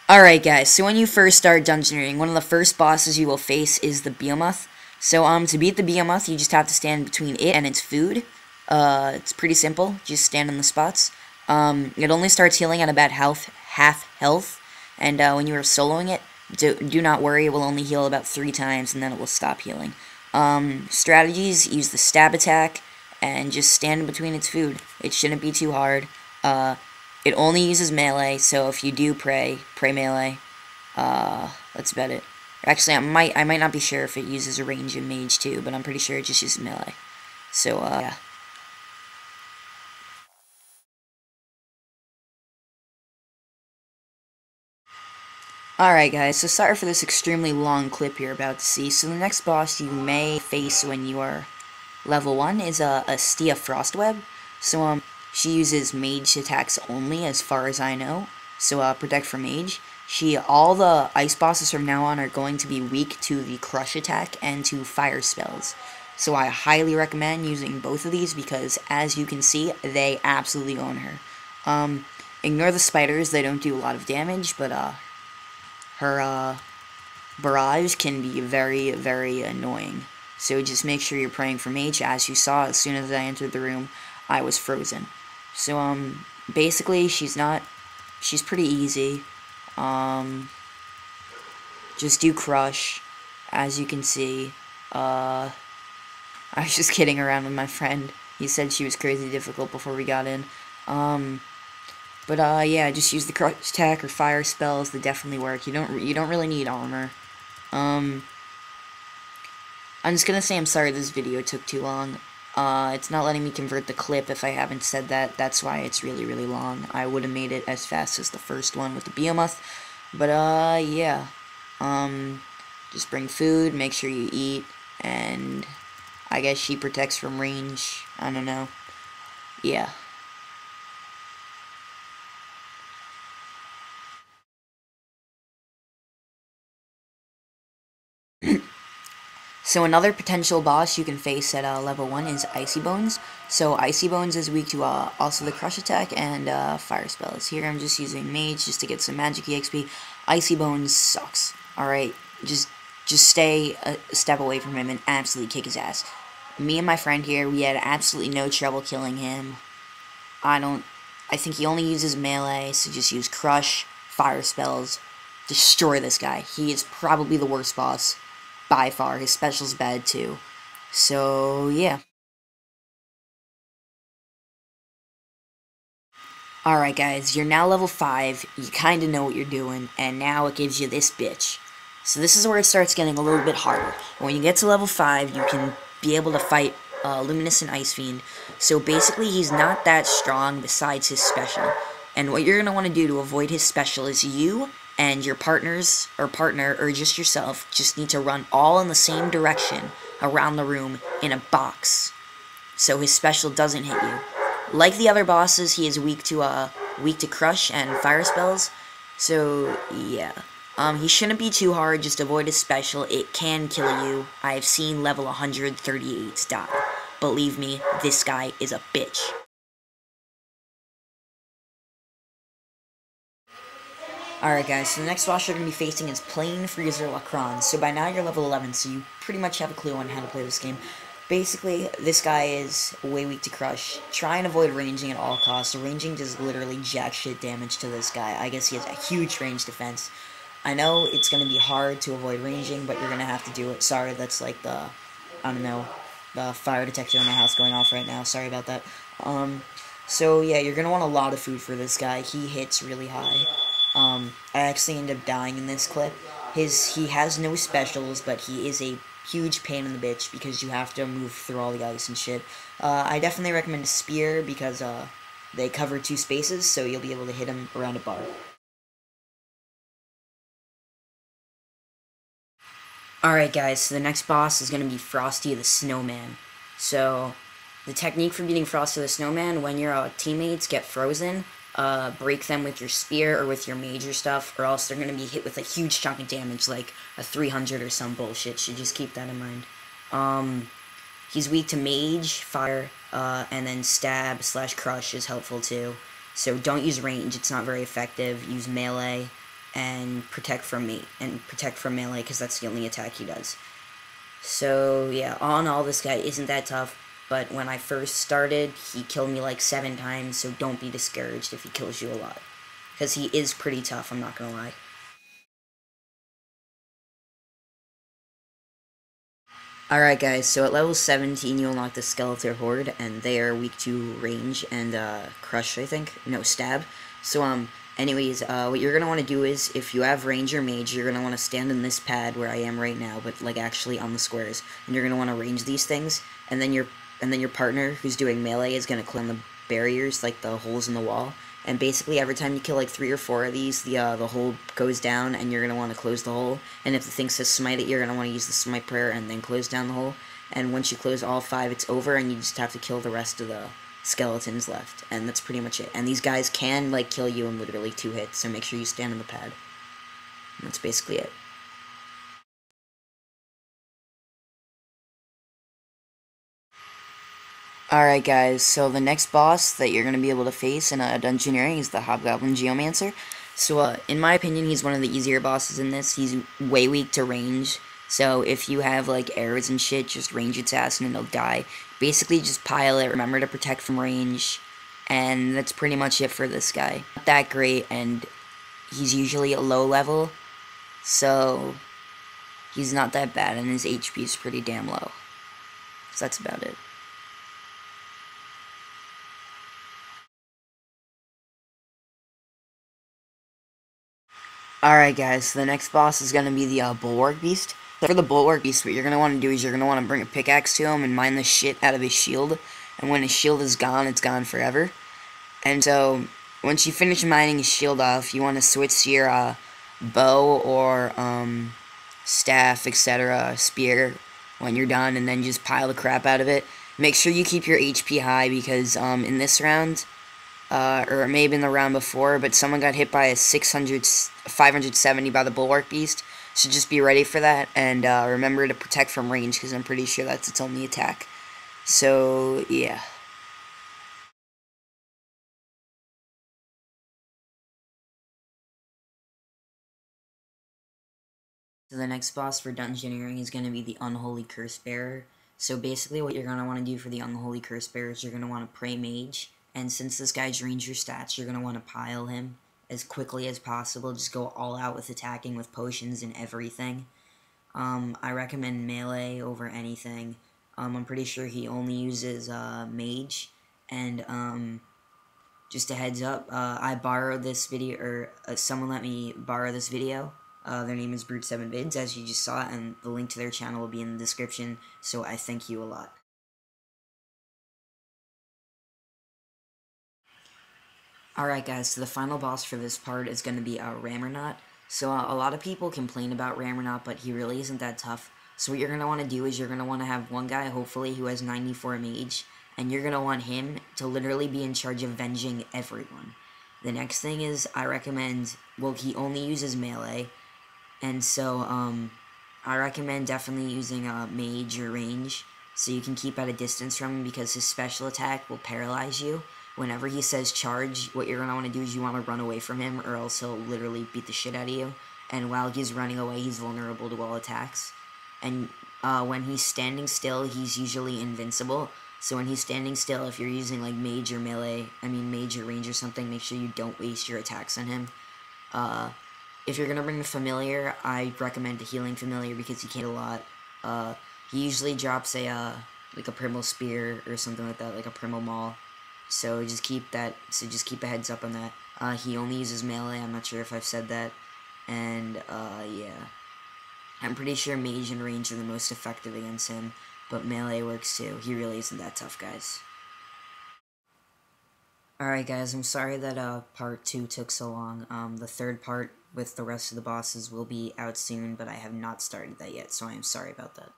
Alright guys, so when you first start Dungeoneering, one of the first bosses you will face is the Behemoth. So to beat the Behemoth, you just have to stand between it and its food. It's pretty simple, just stand in the spots. It only starts healing at about half health, and when you are soloing it, do not worry, it will only heal about 3 times and then it will stop healing. Strategies, use the stab attack, and just stand in between its food. It shouldn't be too hard. It only uses melee, so if you do pray melee. That's about it. Actually, I might not be sure if it uses a range and mage too, but I'm pretty sure it just uses melee. So, yeah. Alright guys, so sorry for this extremely long clip you're about to see. So the next boss you may face when you are level 1 is Astea Frostweb. So, she uses mage attacks only, as far as I know. So, protect from mage. All the ice bosses from now on are going to be weak to the crush attack and to fire spells. So I highly recommend using both of these because, as you can see, they absolutely own her. Ignore the spiders, they don't do a lot of damage, but, her, barrage can be very, very annoying. So just make sure you're praying for mage. As you saw, as soon as I entered the room, I was frozen. So, basically, she's pretty easy. Just do crush, as you can see. I was just kidding around with my friend. He said she was crazy difficult before we got in. Yeah, just use the crush attack or fire spells. They definitely work. You don't really need armor. I'm just gonna say I'm sorry this video took too long. It's not letting me convert the clip if I haven't said that. That's why it's really, really long. I would have made it as fast as the first one with the Behemoth. But, yeah. Just bring food, make sure you eat, and I guess she protects from range. I don't know. Yeah. So another potential boss you can face at level 1 is Icy Bones. So Icy Bones is weak to also the crush attack and fire spells. Here I'm just using mage just to get some magic EXP. Icy Bones sucks. Alright, just stay a step away from him and absolutely kick his ass. Me and my friend here, we had absolutely no trouble killing him. I think he only uses melee, so just use crush, fire spells, destroy this guy. He is probably the worst boss. By far, his special's bad too. So, yeah. Alright guys, you're now level 5, you kinda know what you're doing, and now it gives you this bitch. So this is where it starts getting a little bit harder. When you get to level 5, you can be able to fight Luminescent Icefiend. So basically, he's not that strong besides his special. And what you're going to want to do to avoid his special is you and your partners, or partner, or just yourself, just need to run all in the same direction around the room in a box. So his special doesn't hit you. Like the other bosses, he is weak to crush and fire spells. So, yeah. He shouldn't be too hard, just avoid his special. It can kill you. I've seen level 138s die. Believe me, this guy is a bitch. Alright guys, so the next boss you're going to be facing is Plane Freezer Lacron. So by now you're level 11, so you pretty much have a clue on how to play this game. Basically, this guy is way weak to crush. Try and avoid ranging at all costs. Ranging does literally jack shit damage to this guy. I guess he has a huge range defense. I know it's going to be hard to avoid ranging, but you're going to have to do it. Sorry, that's like the, I don't know, the fire detector in my house going off right now. Sorry about that. So yeah, you're going to want a lot of food for this guy. He hits really high. I actually ended up dying in this clip. He has no specials, but he is a huge pain in the bitch because you have to move through all the ice and shit. I definitely recommend a spear because, they cover 2 spaces, so you'll be able to hit him around a bar. Alright guys, so the next boss is going to be Frosty the Snowman. So, the technique for beating Frosty the Snowman, when your teammates get frozen, break them with your spear or with your major stuff, or else they're going to be hit with a huge chunk of damage, like a 300 or some bullshit, so just keep that in mind. He's weak to mage, fire, and then stab / crush is helpful too. So don't use range, it's not very effective, use melee, and protect from me, and protect from melee, because that's the only attack he does. So, yeah, all in all, this guy isn't that tough, but when I first started, he killed me like 7 times, so don't be discouraged if he kills you a lot. Because he is pretty tough, I'm not gonna lie. Alright guys, so at level 17 you unlock the Skeletor Horde, and they are weak to range and crush, I think. No, stab. So, anyways, what you're gonna want to do is, if you have range or mage, you're gonna want to stand in this pad where I am right now, but like actually on the squares. And you're gonna want to range these things, and then your partner who's doing melee is gonna clean the barriers, like the holes in the wall. And basically, every time you kill like 3 or 4 of these, the hole goes down, and you're gonna want to close the hole. And if the thing says smite it, you're gonna want to use the smite prayer and then close down the hole. And once you close all 5, it's over, and you just have to kill the rest of the skeletons left. And that's pretty much it. And these guys can like kill you in literally 2 hits, so make sure you stand in the pad. And that's basically it. Alright guys, so the next boss that you're going to be able to face in Dungeoneering is the Hobgoblin Geomancer. So, in my opinion, he's one of the easier bosses in this. He's way weak to range, so if you have, like, arrows and shit, just range its ass and it'll die. Basically, just pile it, remember to protect from range, and that's pretty much it for this guy. Not that great, and he's usually a low level, so he's not that bad, and his HP is pretty damn low. So that's about it. Alright guys, so the next boss is going to be the Bulwark Beast. So for the Bulwark Beast, what you're going to want to do is you're going to want to bring a pickaxe to him and mine the shit out of his shield. And when his shield is gone, it's gone forever. And so, once you finish mining his shield off, you want to switch to your bow or staff, etc., spear when you're done, and then just pile the crap out of it. Make sure you keep your HP high, because in this round, or it may have been the round before, but someone got hit by a 570 by the Bulwark Beast, so just be ready for that, and remember to protect from range, because I'm pretty sure that's its only attack. So, yeah. So the next boss for Dungeoneering is going to be the Unholy Curse Bearer. So basically what you're going to want to do for the Unholy Curse Bearer is you're going to want to pray mage, and since this guy's ranger stats, you're going to want to pile him as quickly as possible. Just go all out with attacking with potions and everything. I recommend melee over anything. I'm pretty sure he only uses mage, and just a heads up, I borrowed this video, or someone let me borrow this video. Their name is Brute7vids, as you just saw, and the link to their channel will be in the description, so I thank you a lot. Alright guys, so the final boss for this part is going to be Rammernaut. So a lot of people complain about Rammernaut, but he really isn't that tough. So what you're going to want to do is you're going to want to have one guy, hopefully, who has 94 mage, and you're going to want him to literally be in charge of avenging everyone. The next thing is, I recommend, well, he only uses melee, and so, I recommend definitely using mage or range, so you can keep at a distance from him, because his special attack will paralyze you. Whenever he says charge, what you're going to want to do is you want to run away from him, or else he'll literally beat the shit out of you. And while he's running away, he's vulnerable to all attacks. And when he's standing still, he's usually invincible. So when he's standing still, if you're using like mage or melee, mage or range or something, make sure you don't waste your attacks on him. If you're going to bring a familiar, I recommend a healing familiar, because he can hit a lot. He usually drops like a primal spear or something like that, like a primal maul. So just keep a heads up on that. He only uses melee, I'm not sure if I've said that. And, yeah. I'm pretty sure mage and range are the most effective against him, but melee works too. He really isn't that tough, guys. Alright guys, I'm sorry that part 2 took so long. The third part with the rest of the bosses will be out soon, but I have not started that yet, so I am sorry about that.